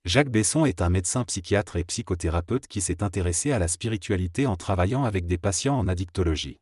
Jacques Besson est un médecin psychiatre et psychothérapeute qui s'est intéressé à la spiritualité en travaillant avec des patients en addictologie.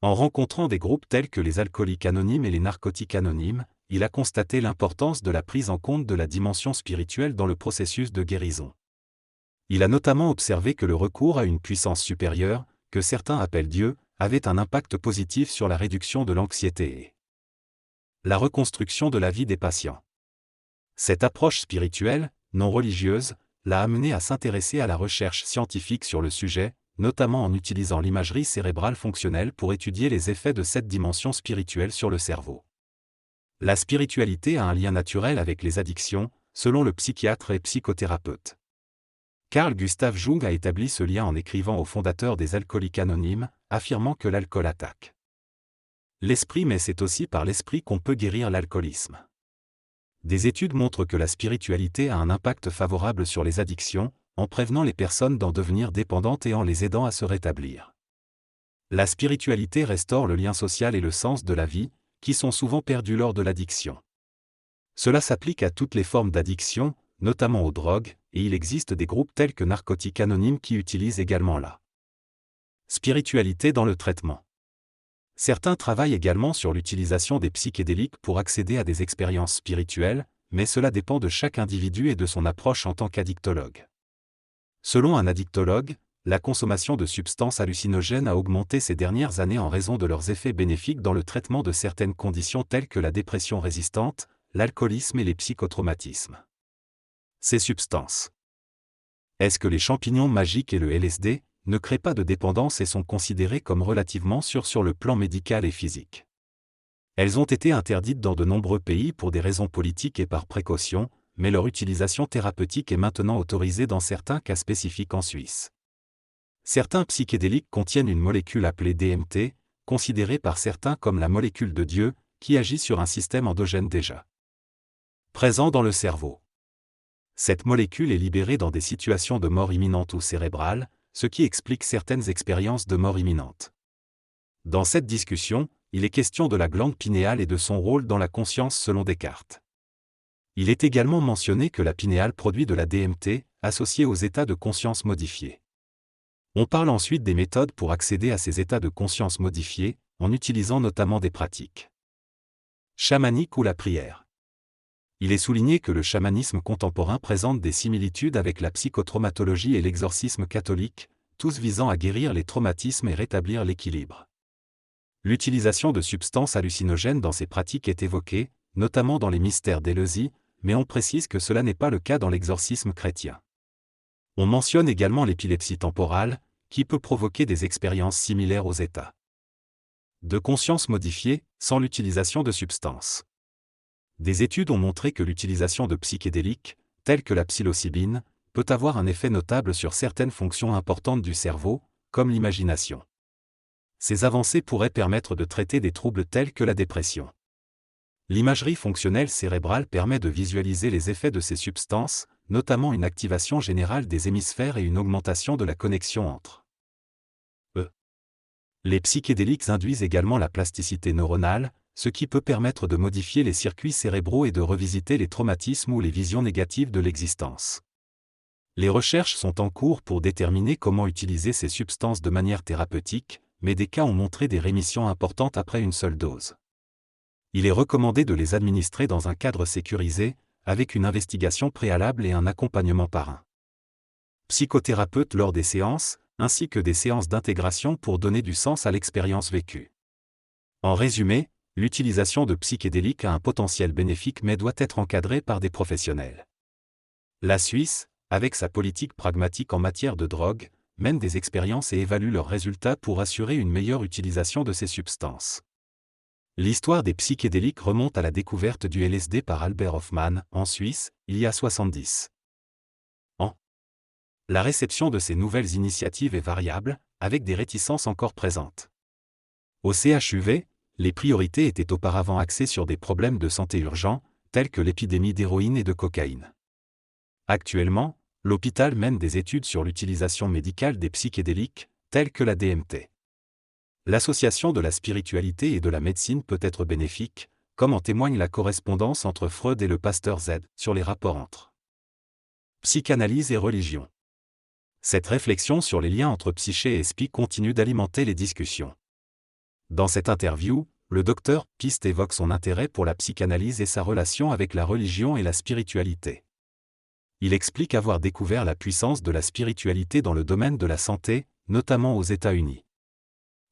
En rencontrant des groupes tels que les alcooliques anonymes et les narcotiques anonymes, il a constaté l'importance de la prise en compte de la dimension spirituelle dans le processus de guérison. Il a notamment observé que le recours à une puissance supérieure, que certains appellent Dieu, avait un impact positif sur la réduction de l'anxiété et la reconstruction de la vie des patients. Cette approche spirituelle, non religieuse, l'a amené à s'intéresser à la recherche scientifique sur le sujet, notamment en utilisant l'imagerie cérébrale fonctionnelle pour étudier les effets de cette dimension spirituelle sur le cerveau. La spiritualité a un lien naturel avec les addictions, selon le psychiatre et psychothérapeute. Carl Gustav Jung a établi ce lien en écrivant au fondateur des Alcooliques Anonymes, affirmant que l'alcool attaque l'esprit, mais c'est aussi par l'esprit qu'on peut guérir l'alcoolisme. Des études montrent que la spiritualité a un impact favorable sur les addictions, en prévenant les personnes d'en devenir dépendantes et en les aidant à se rétablir. La spiritualité restaure le lien social et le sens de la vie, qui sont souvent perdus lors de l'addiction. Cela s'applique à toutes les formes d'addiction, notamment aux drogues, et il existe des groupes tels que Narcotiques Anonymes qui utilisent également la spiritualité dans le traitement. Certains travaillent également sur l'utilisation des psychédéliques pour accéder à des expériences spirituelles, mais cela dépend de chaque individu et de son approche en tant qu'addictologue. Selon un addictologue, la consommation de substances hallucinogènes a augmenté ces dernières années en raison de leurs effets bénéfiques dans le traitement de certaines conditions telles que la dépression résistante, l'alcoolisme et les psychotraumatismes. Ces substances. Est-ce que les champignons magiques et le LSD ne créent pas de dépendance et sont considérées comme relativement sûres sur le plan médical et physique? Elles ont été interdites dans de nombreux pays pour des raisons politiques et par précaution, mais leur utilisation thérapeutique est maintenant autorisée dans certains cas spécifiques en Suisse. Certains psychédéliques contiennent une molécule appelée DMT, considérée par certains comme la molécule de Dieu, qui agit sur un système endogène déjà présent dans le cerveau. Cette molécule est libérée dans des situations de mort imminente ou cérébrale, ce qui explique certaines expériences de mort imminente. Dans cette discussion, il est question de la glande pinéale et de son rôle dans la conscience selon Descartes. Il est également mentionné que la pinéale produit de la DMT, associée aux états de conscience modifiés. On parle ensuite des méthodes pour accéder à ces états de conscience modifiés, en utilisant notamment des pratiques chamaniques ou la prière. Il est souligné que le chamanisme contemporain présente des similitudes avec la psychotraumatologie et l'exorcisme catholique, tous visant à guérir les traumatismes et rétablir l'équilibre. L'utilisation de substances hallucinogènes dans ces pratiques est évoquée, notamment dans les mystères d'Éleusis, mais on précise que cela n'est pas le cas dans l'exorcisme chrétien. On mentionne également l'épilepsie temporale, qui peut provoquer des expériences similaires aux états de conscience modifiés, sans l'utilisation de substances. Des études ont montré que l'utilisation de psychédéliques, tels que la psilocybine, peut avoir un effet notable sur certaines fonctions importantes du cerveau, comme l'imagination. Ces avancées pourraient permettre de traiter des troubles tels que la dépression. L'imagerie fonctionnelle cérébrale permet de visualiser les effets de ces substances, notamment une activation générale des hémisphères et une augmentation de la connexion entre eux. Les psychédéliques induisent également la plasticité neuronale, ce qui peut permettre de modifier les circuits cérébraux et de revisiter les traumatismes ou les visions négatives de l'existence. Les recherches sont en cours pour déterminer comment utiliser ces substances de manière thérapeutique, mais des cas ont montré des rémissions importantes après une seule dose. Il est recommandé de les administrer dans un cadre sécurisé, avec une investigation préalable et un accompagnement par un psychothérapeute lors des séances, ainsi que des séances d'intégration pour donner du sens à l'expérience vécue. En résumé, l'utilisation de psychédéliques a un potentiel bénéfique mais doit être encadrée par des professionnels. La Suisse, avec sa politique pragmatique en matière de drogue, mène des expériences et évalue leurs résultats pour assurer une meilleure utilisation de ces substances. L'histoire des psychédéliques remonte à la découverte du LSD par Albert Hofmann, en Suisse, il y a 70 ans. La réception de ces nouvelles initiatives est variable, avec des réticences encore présentes. Au CHUV, les priorités étaient auparavant axées sur des problèmes de santé urgents, tels que l'épidémie d'héroïne et de cocaïne. Actuellement, l'hôpital mène des études sur l'utilisation médicale des psychédéliques, tels que la DMT. L'association de la spiritualité et de la médecine peut être bénéfique, comme en témoigne la correspondance entre Freud et le pasteur Z sur les rapports entre Psychanalyse et religion. Cette réflexion sur les liens entre psyché et esprit continue d'alimenter les discussions. Dans cette interview, le docteur Piste évoque son intérêt pour la psychanalyse et sa relation avec la religion et la spiritualité. Il explique avoir découvert la puissance de la spiritualité dans le domaine de la santé, notamment aux États-Unis.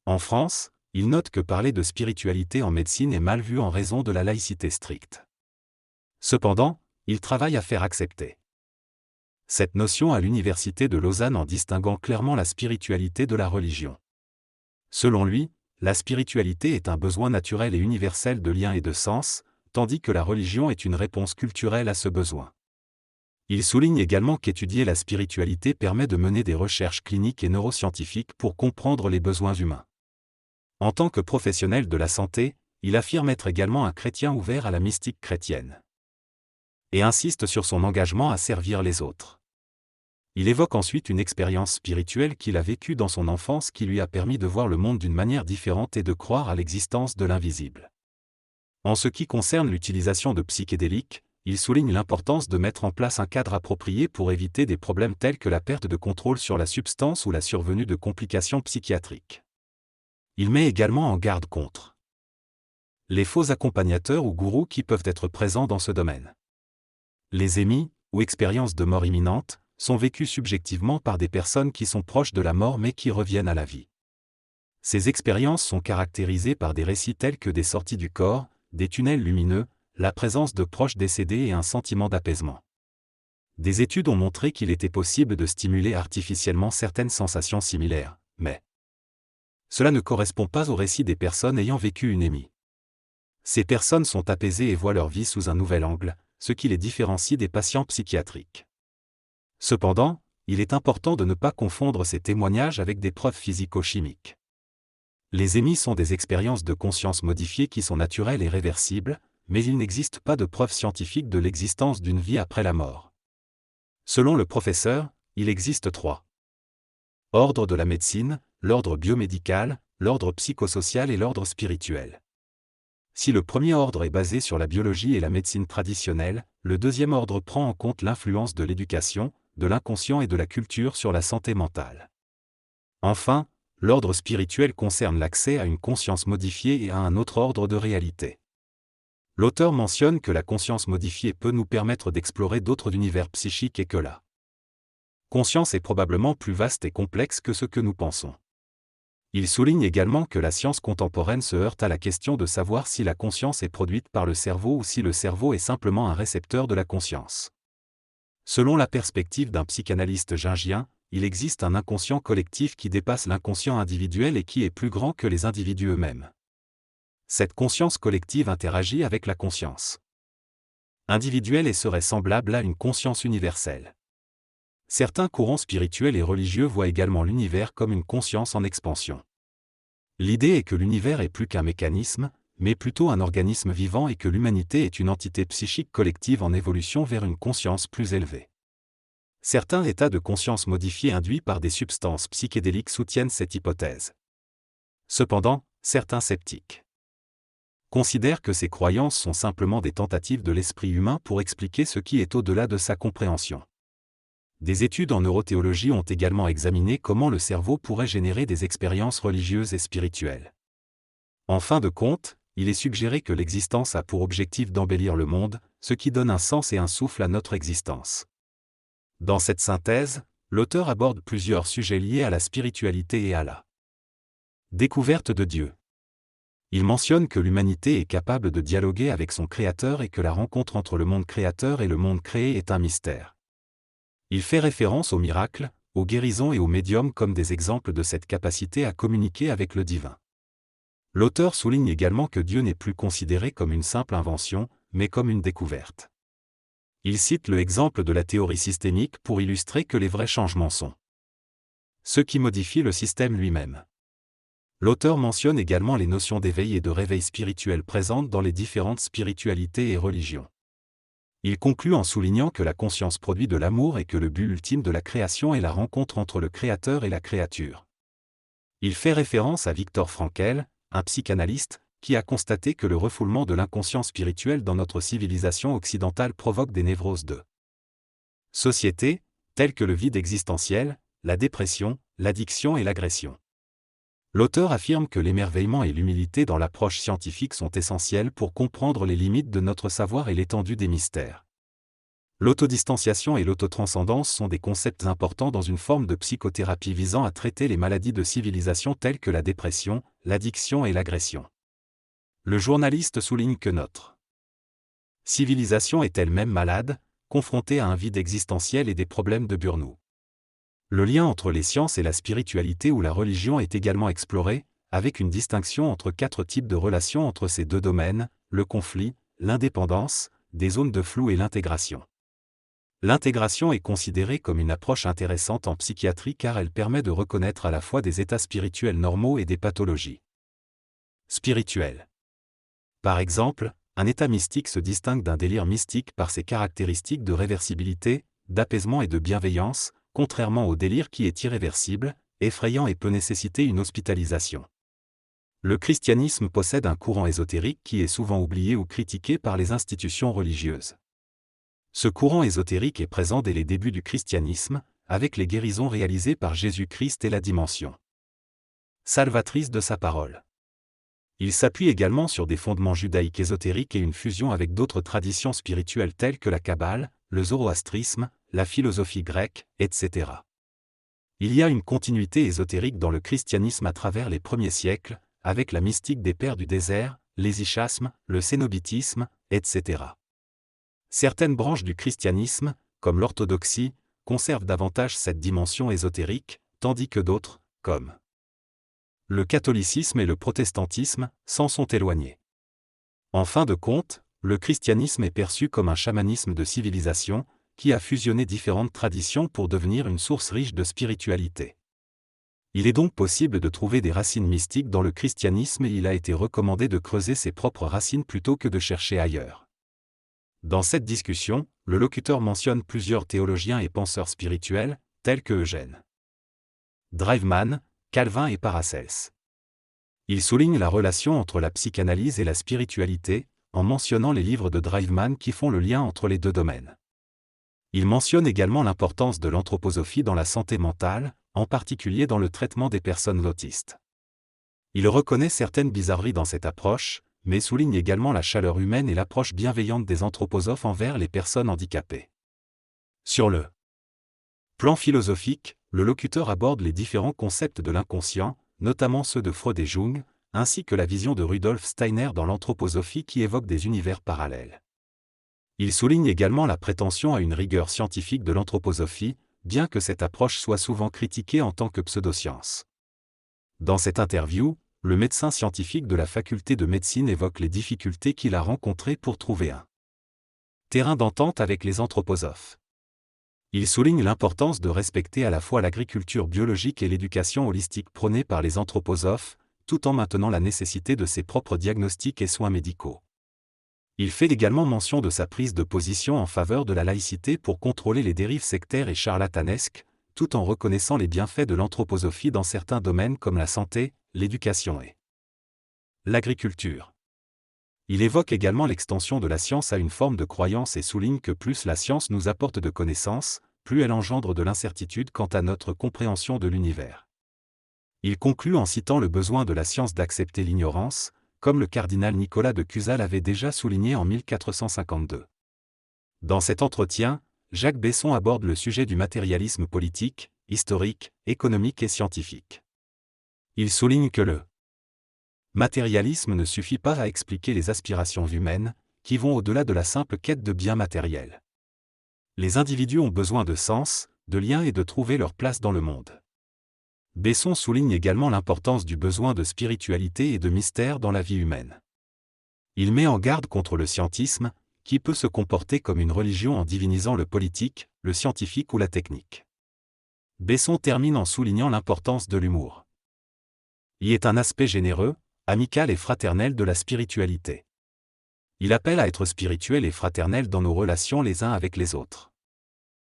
En France, il note que parler de spiritualité en médecine est mal vu en raison de la laïcité stricte. Cependant, il travaille à faire accepter cette notion à l'Université de Lausanne en distinguant clairement la spiritualité de la religion. Selon lui, la spiritualité est un besoin naturel et universel de lien et de sens, tandis que la religion est une réponse culturelle à ce besoin. Il souligne également qu'étudier la spiritualité permet de mener des recherches cliniques et neuroscientifiques pour comprendre les besoins humains. En tant que professionnel de la santé, il affirme être également un chrétien ouvert à la mystique chrétienne. Et insiste sur son engagement à servir les autres. Il évoque ensuite une expérience spirituelle qu'il a vécue dans son enfance qui lui a permis de voir le monde d'une manière différente et de croire à l'existence de l'invisible. En ce qui concerne l'utilisation de psychédéliques, il souligne l'importance de mettre en place un cadre approprié pour éviter des problèmes tels que la perte de contrôle sur la substance ou la survenue de complications psychiatriques. Il met également en garde contre les faux accompagnateurs ou gourous qui peuvent être présents dans ce domaine. Les EMI, ou expériences de mort imminente, sont vécues subjectivement par des personnes qui sont proches de la mort mais qui reviennent à la vie. Ces expériences sont caractérisées par des récits tels que des sorties du corps, des tunnels lumineux, la présence de proches décédés et un sentiment d'apaisement. Des études ont montré qu'il était possible de stimuler artificiellement certaines sensations similaires, mais cela ne correspond pas au récit des personnes ayant vécu une EMI. Ces personnes sont apaisées et voient leur vie sous un nouvel angle, ce qui les différencie des patients psychiatriques. Cependant, il est important de ne pas confondre ces témoignages avec des preuves physico-chimiques. Les EMI sont des expériences de conscience modifiées qui sont naturelles et réversibles, mais il n'existe pas de preuve scientifique de l'existence d'une vie après la mort. Selon le professeur, il existe 3 ordres de la médecine, l'ordre biomédical, l'ordre psychosocial et l'ordre spirituel. Si le premier ordre est basé sur la biologie et la médecine traditionnelle, le deuxième ordre prend en compte l'influence de l'éducation, de l'inconscient et de la culture sur la santé mentale. Enfin, l'ordre spirituel concerne l'accès à une conscience modifiée et à un autre ordre de réalité. L'auteur mentionne que la conscience modifiée peut nous permettre d'explorer d'autres univers psychiques et que la conscience est probablement plus vaste et complexe que ce que nous pensons. Il souligne également que la science contemporaine se heurte à la question de savoir si la conscience est produite par le cerveau ou si le cerveau est simplement un récepteur de la conscience. Selon la perspective d'un psychanalyste jungien, il existe un inconscient collectif qui dépasse l'inconscient individuel et qui est plus grand que les individus eux-mêmes. Cette conscience collective interagit avec la conscience individuelle et serait semblable à une conscience universelle. Certains courants spirituels et religieux voient également l'univers comme une conscience en expansion. L'idée est que l'univers est plus qu'un mécanisme, mais plutôt un organisme vivant et que l'humanité est une entité psychique collective en évolution vers une conscience plus élevée. Certains états de conscience modifiés induits par des substances psychédéliques soutiennent cette hypothèse. Cependant, certains sceptiques considèrent que ces croyances sont simplement des tentatives de l'esprit humain pour expliquer ce qui est au-delà de sa compréhension. Des études en neurothéologie ont également examiné comment le cerveau pourrait générer des expériences religieuses et spirituelles. En fin de compte, il est suggéré que l'existence a pour objectif d'embellir le monde, ce qui donne un sens et un souffle à notre existence. Dans cette synthèse, l'auteur aborde plusieurs sujets liés à la spiritualité et à la découverte de Dieu. Il mentionne que l'humanité est capable de dialoguer avec son Créateur et que la rencontre entre le monde créateur et le monde créé est un mystère. Il fait référence aux miracles, aux guérisons et aux médiums comme des exemples de cette capacité à communiquer avec le divin. L'auteur souligne également que Dieu n'est plus considéré comme une simple invention, mais comme une découverte. Il cite le exemple de la théorie systémique pour illustrer que les vrais changements sont ceux qui modifient le système lui-même. L'auteur mentionne également les notions d'éveil et de réveil spirituel présentes dans les différentes spiritualités et religions. Il conclut en soulignant que la conscience produit de l'amour et que le but ultime de la création est la rencontre entre le Créateur et la créature. Il fait référence à Viktor Frankl, un psychanalyste, qui a constaté que le refoulement de l'inconscient spirituel dans notre civilisation occidentale provoque des névroses de société, tels que le vide existentiel, la dépression, l'addiction et l'agression. L'auteur affirme que l'émerveillement et l'humilité dans l'approche scientifique sont essentiels pour comprendre les limites de notre savoir et l'étendue des mystères. L'autodistanciation et l'autotranscendance sont des concepts importants dans une forme de psychothérapie visant à traiter les maladies de civilisation telles que la dépression, l'addiction et l'agression. Le journaliste souligne que notre civilisation est elle-même malade, confrontée à un vide existentiel et des problèmes de burn-out. Le lien entre les sciences et la spiritualité ou la religion est également exploré, avec une distinction entre 4 types de relations entre ces deux domaines, le conflit, l'indépendance, des zones de flou et l'intégration. L'intégration est considérée comme une approche intéressante en psychiatrie car elle permet de reconnaître à la fois des états spirituels normaux et des pathologies spirituelles. Par exemple, un état mystique se distingue d'un délire mystique par ses caractéristiques de réversibilité, d'apaisement et de bienveillance, contrairement au délire qui est irréversible, effrayant et peut nécessiter une hospitalisation. Le christianisme possède un courant ésotérique qui est souvent oublié ou critiqué par les institutions religieuses. Ce courant ésotérique est présent dès les débuts du christianisme, avec les guérisons réalisées par Jésus-Christ et la dimension salvatrice de sa parole. Il s'appuie également sur des fondements judaïques ésotériques et une fusion avec d'autres traditions spirituelles telles que la Kabbale, le zoroastrisme, la philosophie grecque, etc. Il y a une continuité ésotérique dans le christianisme à travers les premiers siècles, avec la mystique des pères du désert, l'hésychasme, le cénobitisme, etc. Certaines branches du christianisme, comme l'orthodoxie, conservent davantage cette dimension ésotérique, tandis que d'autres, comme le catholicisme et le protestantisme, s'en sont éloignés. En fin de compte, le christianisme est perçu comme un chamanisme de civilisation, qui a fusionné différentes traditions pour devenir une source riche de spiritualité. Il est donc possible de trouver des racines mystiques dans le christianisme et il a été recommandé de creuser ses propres racines plutôt que de chercher ailleurs. Dans cette discussion, le locuteur mentionne plusieurs théologiens et penseurs spirituels, tels que Eugène Draveman, Calvin et Paracelse. Il souligne la relation entre la psychanalyse et la spiritualité, en mentionnant les livres de Draveman qui font le lien entre les deux domaines. Il mentionne également l'importance de l'anthroposophie dans la santé mentale, en particulier dans le traitement des personnes autistes. Il reconnaît certaines bizarreries dans cette approche, mais souligne également la chaleur humaine et l'approche bienveillante des anthroposophes envers les personnes handicapées. Sur le plan philosophique, le locuteur aborde les différents concepts de l'inconscient, notamment ceux de Freud et Jung, ainsi que la vision de Rudolf Steiner dans l'anthroposophie qui évoque des univers parallèles. Il souligne également la prétention à une rigueur scientifique de l'anthroposophie, bien que cette approche soit souvent critiquée en tant que pseudoscience. Dans cette interview, le médecin scientifique de la faculté de médecine évoque les difficultés qu'il a rencontrées pour trouver un terrain d'entente avec les anthroposophes. Il souligne l'importance de respecter à la fois l'agriculture biologique et l'éducation holistique prônée par les anthroposophes, tout en maintenant la nécessité de ses propres diagnostics et soins médicaux. Il fait également mention de sa prise de position en faveur de la laïcité pour contrôler les dérives sectaires et charlatanesques, tout en reconnaissant les bienfaits de l'anthroposophie dans certains domaines comme la santé, l'éducation et l'agriculture. Il évoque également l'extension de la science à une forme de croyance et souligne que plus la science nous apporte de connaissances, plus elle engendre de l'incertitude quant à notre compréhension de l'univers. Il conclut en citant le besoin de la science d'accepter l'ignorance, comme le cardinal Nicolas de Cusa l'avait déjà souligné en 1452. Dans cet entretien, Jacques Besson aborde le sujet du matérialisme politique, historique, économique et scientifique. Il souligne que le matérialisme ne suffit pas à expliquer les aspirations humaines, qui vont au-delà de la simple quête de biens matériels. Les individus ont besoin de sens, de liens et de trouver leur place dans le monde. Besson souligne également l'importance du besoin de spiritualité et de mystère dans la vie humaine. Il met en garde contre le scientisme, qui peut se comporter comme une religion en divinisant le politique, le scientifique ou la technique. Besson termine en soulignant l'importance de l'humour. Y est un aspect généreux, amical et fraternel de la spiritualité. Il appelle à être spirituel et fraternel dans nos relations les uns avec les autres.